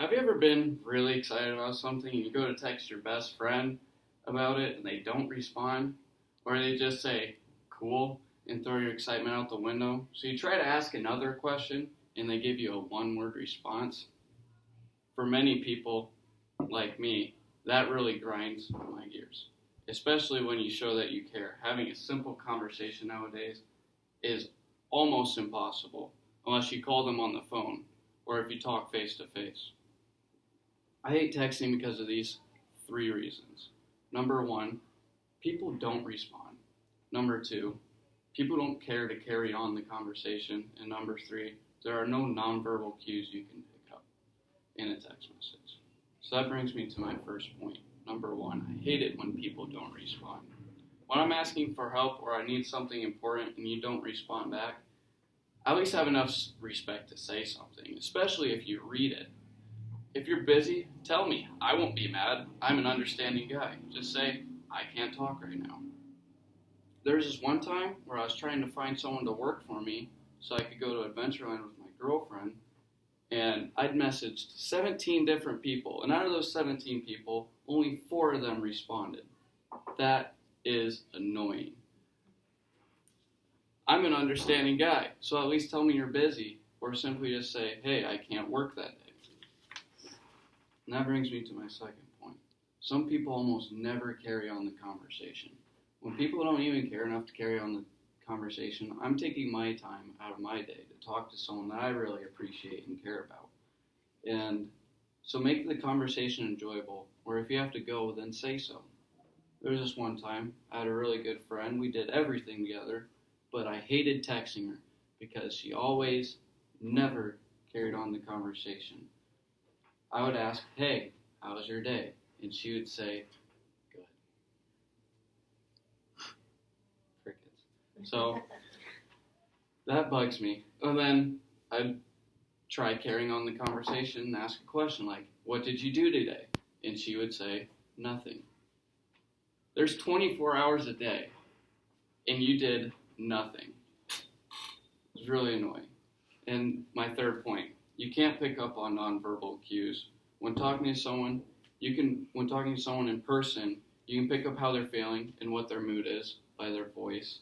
Have you ever been really excited about something and you go to text your best friend about it and they don't respond? Or they just say, cool, and throw your excitement out the window? So you try to ask another question and they give you a one-word response. For many people, like me, that really grinds my gears. Especially when you show that you care. Having a simple conversation nowadays is almost impossible unless you call them on the phone or if you talk face to face. I hate texting because of these three reasons. Number one, people don't respond. Number two, people don't care to carry on the conversation. And number three, there are no nonverbal cues you can pick up in a text message. So that brings me to my first point. Number one, I hate it when people don't respond. When I'm asking for help or I need something important and you don't respond back, I at least have enough respect to say something, especially if you read it. If you're busy, tell me. I won't be mad. I'm an understanding guy. Just say, I can't talk right now. There was this one time where I was trying to find someone to work for me so I could go to Adventureland with my girlfriend, and I'd messaged 17 different people, and out of those 17 people, only 4 of them responded. That is annoying. I'm an understanding guy, so at least tell me you're busy, or simply just say, hey, I can't work that day. And that brings me to my second point. Some people almost never carry on the conversation. When people don't even care enough to carry on the conversation, I'm taking my time out of my day to talk to someone that I really appreciate and care about. And so make the conversation enjoyable, or if you have to go, then say so. There was this one time, I had a really good friend. We did everything together, but I hated texting her because she always never carried on the conversation. I would ask, hey, how was your day? And she would say, good. Crickets. So that bugs me. And then I'd try carrying on the conversation and ask a question like, what did you do today? And she would say, nothing. There's 24 hours a day, and you did nothing. It's really annoying. And my third point, you can't pick up on nonverbal cues. When talking to someone in person, you can pick up how they're feeling and what their mood is by their voice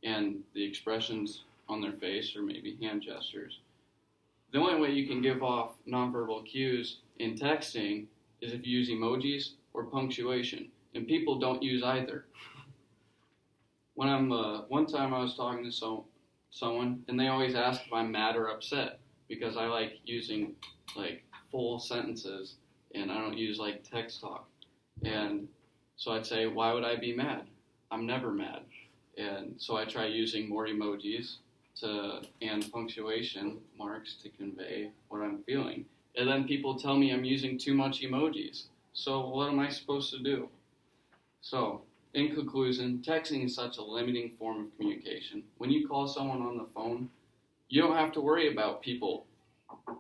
and the expressions on their face or maybe hand gestures. The only way you can give off nonverbal cues in texting is if you use emojis or punctuation, and people don't use either. One time I was talking to someone, and they always ask if I'm mad or upset, because I like using full sentences and I don't use text talk. And so I'd say, why would I be mad? I'm never mad. And so I try using more emojis and punctuation marks to convey what I'm feeling. And then people tell me I'm using too much emojis. So what am I supposed to do? So in conclusion, texting is such a limiting form of communication. When you call someone on the phone, you don't have to worry about people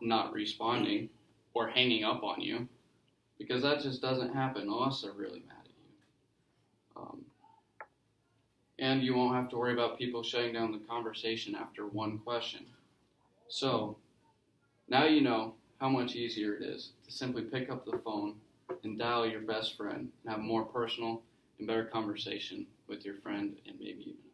not responding or hanging up on you, because that just doesn't happen unless they're really mad at you. And you won't have to worry about people shutting down the conversation after one question. So now you know how much easier it is to simply pick up the phone and dial your best friend and have a more personal and better conversation with your friend and maybe even